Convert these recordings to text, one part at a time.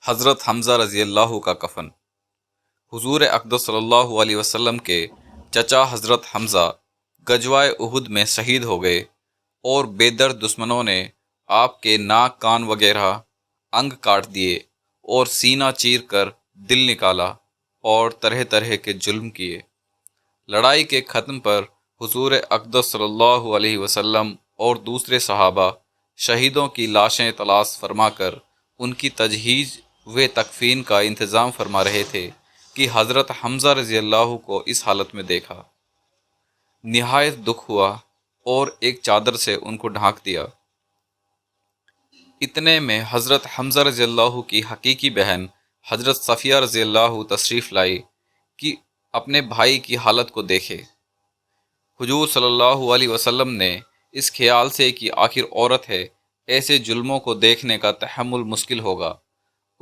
حضرت حمزہ رضی اللہ کا کفن۔ حضور اقدس صلی اللہ علیہ وسلم کے چچا حضرت حمزہ غزوہ احد میں شہید ہو گئے اور بے درد دشمنوں نے آپ کے ناک کان وغیرہ انگ کاٹ دیے اور سینہ چیر کر دل نکالا اور طرح طرح کے ظلم کیے۔ لڑائی کے ختم پر حضور اقدس صلی اللہ علیہ وسلم اور دوسرے صحابہ شہیدوں کی لاشیں تلاش فرما کر ان کی تجہیز و تکفین کا انتظام فرما رہے تھے کہ حضرت حمزہ رضی اللہ کو اس حالت میں دیکھا۔ نہایت دکھ ہوا اور ایک چادر سے ان کو ڈھانک دیا۔ اتنے میں حضرت حمزہ رضی اللہ کی حقیقی بہن حضرت صفیہ رضی اللہ تشریف لائی کہ اپنے بھائی کی حالت کو دیکھے۔ حضور صلی اللہ علیہ وسلم نے اس خیال سے کہ آخر عورت ہے، ایسے ظلموں کو دیکھنے کا تحمل مشکل ہوگا،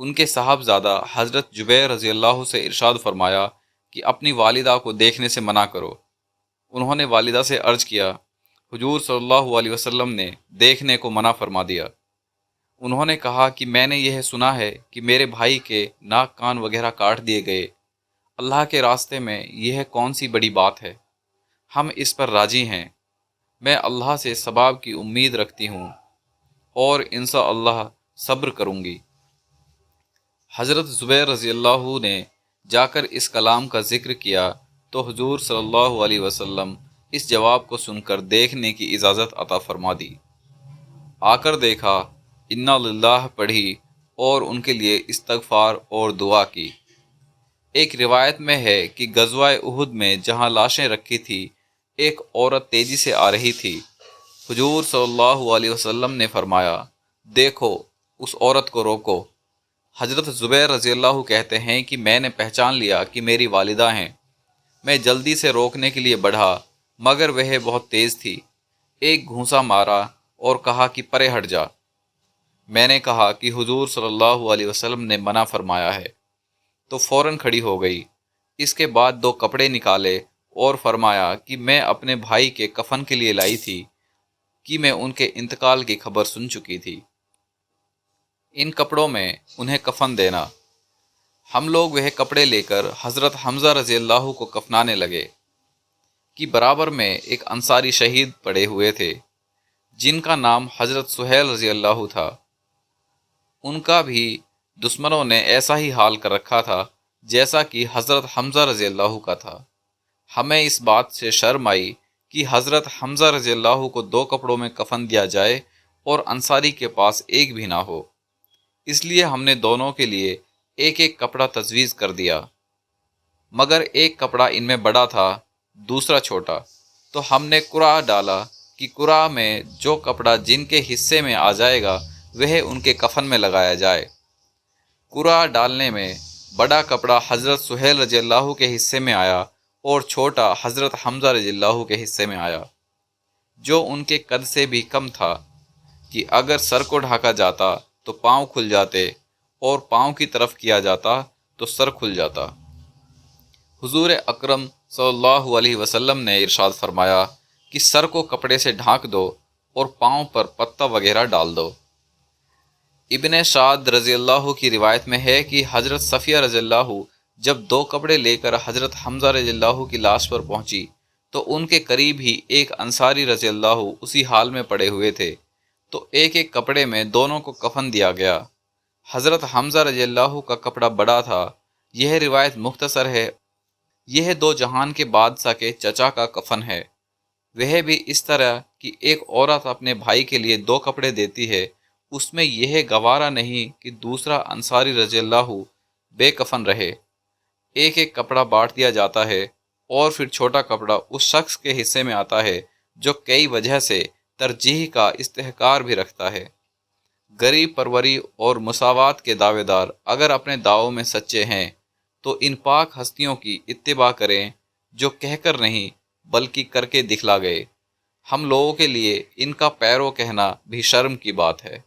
ان کے صاحبزادہ حضرت جبیر رضی اللہ سے ارشاد فرمایا کہ اپنی والدہ کو دیکھنے سے منع کرو۔ انہوں نے والدہ سے عرض کیا، حضور صلی اللہ علیہ وسلم نے دیکھنے کو منع فرما دیا۔ انہوں نے کہا کہ میں نے یہ سنا ہے کہ میرے بھائی کے ناک کان وغیرہ کاٹ دیے گئے، اللہ کے راستے میں یہ کون سی بڑی بات ہے، ہم اس پر راضی ہیں، میں اللہ سے ثواب کی امید رکھتی ہوں اور انشاءاللہ صبر کروں گی۔ حضرت زبیر رضی اللہ نے جا کر اس کلام کا ذکر کیا تو حضور صلی اللہ علیہ وسلم اس جواب کو سن کر دیکھنے کی اجازت عطا فرما دی۔ آ کر دیکھا، انا للہ پڑھی اور ان کے لیے استغفار اور دعا کی۔ ایک روایت میں ہے کہ غزوہ احد میں جہاں لاشیں رکھی تھی، ایک عورت تیزی سے آ رہی تھی۔ حضور صلی اللہ علیہ وسلم نے فرمایا، دیکھو اس عورت کو روکو۔ حضرت زبیر رضی اللہ کہتے ہیں کہ میں نے پہچان لیا کہ میری والدہ ہیں۔ میں جلدی سے روکنے کے لیے بڑھا مگر وہ بہت تیز تھی۔ ایک گھونسا مارا اور کہا کہ پرے ہٹ جا۔ میں نے کہا کہ حضور صلی اللہ علیہ وسلم نے منع فرمایا ہے، تو فوراً کھڑی ہو گئی۔ اس کے بعد 2 کپڑے نکالے اور فرمایا کہ میں اپنے بھائی کے کفن کے لیے لائی تھی کہ میں ان کے انتقال کی خبر سن چکی تھی، ان کپڑوں میں انہیں کفن دینا۔ ہم لوگ وہ کپڑے لے کر حضرت حمزہ رضی اللہ کو کفنانے لگے کہ برابر میں ایک انصاری شہید پڑے ہوئے تھے جن کا نام حضرت سہیل رضی اللہ تھا۔ ان کا بھی دشمنوں نے ایسا ہی حال کر رکھا تھا جیسا کہ حضرت حمزہ رضی اللہ کا تھا۔ ہمیں اس بات سے شرم آئی کہ حضرت حمزہ رضی اللہ کو 2 کپڑوں میں کفن دیا جائے اور انصاری کے پاس ایک بھی نہ ہو، اس لیے ہم نے دونوں کے لیے ایک ایک کپڑا تجویز کر دیا، مگر ایک کپڑا ان میں بڑا تھا، دوسرا چھوٹا، تو ہم نے قرعہ ڈالا کہ قرعہ میں جو کپڑا جن کے حصے میں آ جائے گا وہ ان کے کفن میں لگایا جائے۔ قرعہ ڈالنے میں بڑا کپڑا حضرت سہیل رضی اللہ کے حصے میں آیا اور چھوٹا حضرت حمزہ رضی اللہ کے حصے میں آیا، جو ان کے قد سے بھی کم تھا کہ اگر سر کو ڈھانکا جاتا تو پاؤں کھل جاتے اور پاؤں کی طرف کیا جاتا تو سر کھل جاتا۔ حضور اکرم صلی اللہ علیہ وسلم نے ارشاد فرمایا کہ سر کو کپڑے سے ڈھانک دو اور پاؤں پر پتہ وغیرہ ڈال دو۔ ابن سعد رضی اللہ کی روایت میں ہے کہ حضرت صفیہ رضی اللہ جب 2 کپڑے لے کر حضرت حمزہ رضی اللہ کی لاش پر پہنچی تو ان کے قریب ہی ایک انصاری رضی اللہ اسی حال میں پڑے ہوئے تھے، تو ایک ایک کپڑے میں دونوں کو کفن دیا گیا۔ حضرت حمزہ رضی اللہ کا کپڑا بڑا تھا۔ یہ روایت مختصر ہے۔ یہ 2 جہان کے بادشاہ کے چچا کا کفن ہے۔ وہ بھی اس طرح کہ ایک عورت اپنے بھائی کے لیے 2 کپڑے دیتی ہے، اس میں یہ گوارا نہیں کہ دوسرا انصاری رضی اللہ بے کفن رہے۔ ایک ایک کپڑا بانٹ دیا جاتا ہے اور پھر چھوٹا کپڑا اس شخص کے حصے میں آتا ہے جو کئی وجہ سے ترجیح کا استحقار بھی رکھتا ہے۔ غریب پروری اور مساوات کے دعوے دار اگر اپنے دعووں میں سچے ہیں تو ان پاک ہستیوں کی اتباع کریں جو کہہ کر نہیں بلکہ کر کے دکھلا گئے۔ ہم لوگوں کے لیے ان کا پیرو کہنا بھی شرم کی بات ہے۔